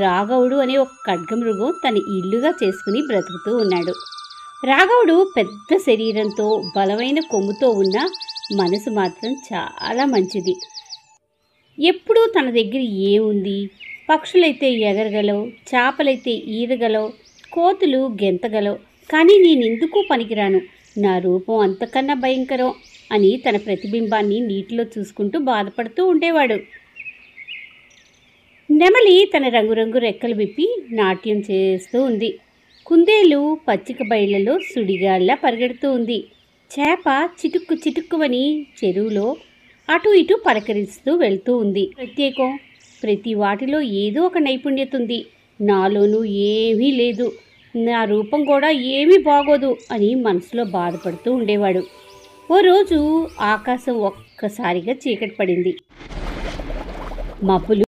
రాఘవుడు అనే ఒక ఖడ్గమృగం తన ఇల్లుగా చేసుకుని బ్రతుకుతూ ఉన్నాడు. రాఘవుడు పెద్ద శరీరంతో బలమైన కొమ్ముతో ఉన్న మనసు మాత్రం చాలా మంచిది. ఎప్పుడూ తన దగ్గర ఏముంది, పక్షులైతే ఎగరగలవు, చేపలైతే ఈదగలవు, కోతులు గెంతగలవు, కానీ నేనెందుకు పనికిరాను, నా రూపం అంతకన్నా భయంకరం అని తన ప్రతిబింబాన్ని నీటిలో చూసుకుంటూ బాధపడుతూ ఉండేవాడు. నెమలి తన రంగురంగు రెక్కలు విప్పి నాట్యం చేస్తూ ఉంది. కుందేలు పచ్చిక బయళ్లలో సుడిగాల్లా పరిగెడుతూ ఉంది. చేప చిటుక్కు చిటుక్కువని చెరువులో అటు ఇటు పలకరిస్తూ వెళ్తూ ఉంది. ప్రత్యేకం, ప్రతి వాటిలో ఏదో ఒక నైపుణ్యత ఉంది. నాలోనూ ఏమీ లేదు, నా రూపం కూడా ఏమీ బాగోదు అని మనసులో బాధపడుతూ ఉండేవాడు. ఓ రోజు ఆకాశం ఒక్కసారిగా చీకటి పడింది. మబ్బులు